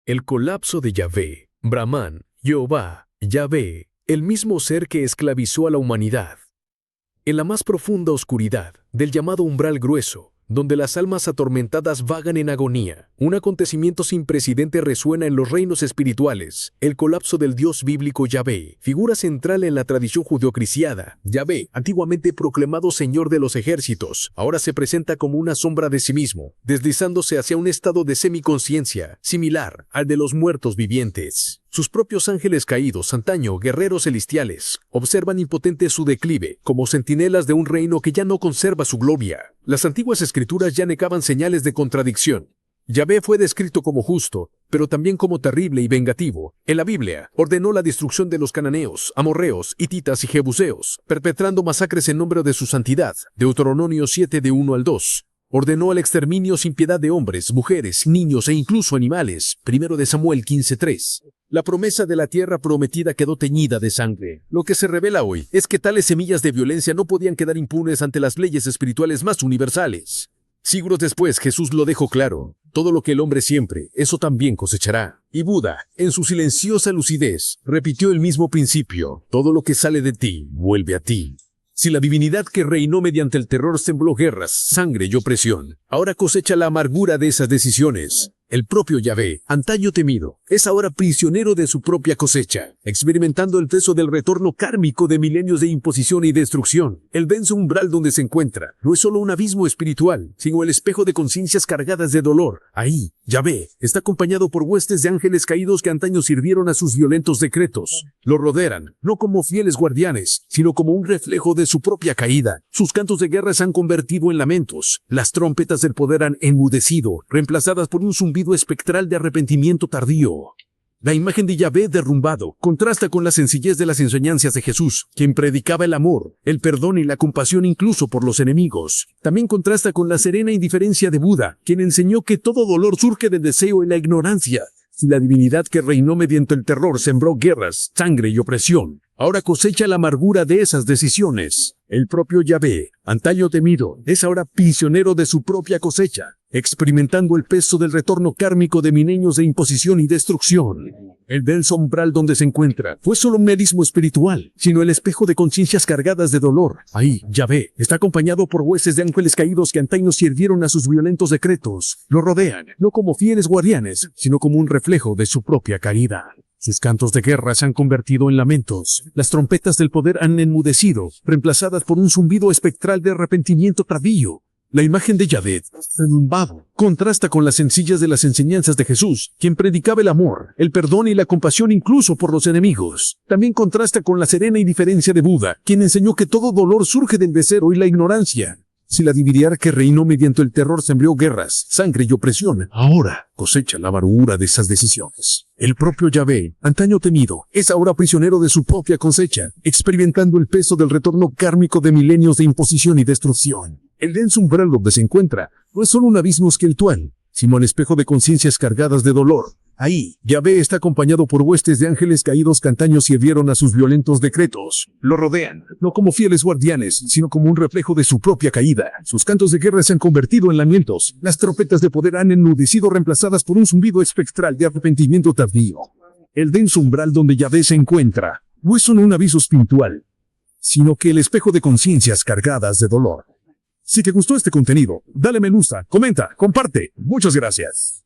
El colapso de Yahvé, Brahman, Jehová, Yahvé, el mismo ser que esclavizó a la humanidad. En la más profunda oscuridad del llamado umbral grueso, donde las almas atormentadas vagan en agonía, un acontecimiento sin precedente resuena en los reinos espirituales, el colapso del Dios bíblico Yahvé, figura central en la tradición judeocristiana. Yahvé, antiguamente proclamado Señor de los ejércitos, ahora se presenta como una sombra de sí mismo, deslizándose hacia un estado de semiconciencia, similar al de los muertos vivientes. Sus propios ángeles caídos, antaño guerreros celestiales, observan impotentes su declive, como centinelas de un reino que ya no conserva su gloria. Las antiguas escrituras ya negaban señales de contradicción. Yahvé fue descrito como justo, pero también como terrible y vengativo. En la Biblia, ordenó la destrucción de los cananeos, amorreos, hititas y jebuseos, perpetrando masacres en nombre de su santidad. Deuteronomio 7 de 1 al 2. Ordenó el exterminio sin piedad de hombres, mujeres, niños e incluso animales. 1 de Samuel 15:3. La promesa de la tierra prometida quedó teñida de sangre. Lo que se revela hoy es que tales semillas de violencia no podían quedar impunes ante las leyes espirituales más universales. Siglos después, Jesús lo dejó claro. Todo lo que el hombre siempre, eso también cosechará. Y Buda, en su silenciosa lucidez, repitió el mismo principio. Todo lo que sale de ti, vuelve a ti. Si la divinidad que reinó mediante el terror sembró guerras, sangre y opresión, ahora cosecha la amargura de esas decisiones. El propio Yahvé, antaño temido, es ahora prisionero de su propia cosecha, experimentando el peso del retorno kármico de milenios de imposición y destrucción. El denso umbral donde se encuentra no es solo un abismo espiritual, sino el espejo de conciencias cargadas de dolor. Ahí, Yahvé está acompañado por huestes de ángeles caídos que antaño sirvieron a sus violentos decretos. Lo rodean, no como fieles guardianes, sino como un reflejo de su propia caída. Sus cantos de guerra se han convertido en lamentos. Las trompetas del poder han enmudecido, reemplazadas por un zumbido espectral de arrepentimiento tardío. La imagen de Yahvé derrumbado contrasta con la sencillez de las enseñanzas de Jesús, quien predicaba el amor, el perdón y la compasión incluso por los enemigos. También contrasta con la serena indiferencia de Buda, quien enseñó que todo dolor surge del deseo y la ignorancia. Si la divinidad que reinó mediante el terror sembró guerras, sangre y opresión, ahora cosecha la amargura de esas decisiones. El propio Yahvé, antaño temido, es ahora prisionero de su propia cosecha, experimentando el peso del retorno kármico de milenios de imposición y destrucción. El denso umbral donde se encuentra fue solo un merismo espiritual, sino el espejo de conciencias cargadas de dolor. Ahí, Yahvé está acompañado por huestes de ángeles caídos que antaño sirvieron a sus violentos decretos. Lo rodean, no como fieles guardianes, sino como un reflejo de su propia caída. Sus cantos de guerra se han convertido en lamentos. Las trompetas del poder han enmudecido, reemplazadas por un zumbido espectral de arrepentimiento tardío. La imagen de Yahvé, derrumbado, contrasta con las sencillas de las enseñanzas de Jesús, quien predicaba el amor, el perdón y la compasión incluso por los enemigos. También contrasta con la serena indiferencia de Buda, quien enseñó que todo dolor surge del deseo y la ignorancia. Si la divinidad que reinó mediante el terror sembró guerras, sangre y opresión, ahora cosecha la amargura de esas decisiones. El propio Yahvé, antaño temido, es ahora prisionero de su propia cosecha, experimentando el peso del retorno kármico de milenios de imposición y destrucción. El denso umbral donde se encuentra no es solo un abismo espiritual, sino el espejo de conciencias cargadas de dolor. Ahí, Yahvé está acompañado por huestes de ángeles caídos que antaño sirvieron a sus violentos decretos. Lo rodean, no como fieles guardianes, sino como un reflejo de su propia caída. Sus cantos de guerra se han convertido en lamentos. Las trompetas de poder han enmudecido, reemplazadas por un zumbido espectral de arrepentimiento tardío. El denso umbral donde Yahvé se encuentra no es solo un aviso espiritual, sino que el espejo de conciencias cargadas de dolor. Si te gustó este contenido, dale me gusta, comenta, comparte. Muchas gracias.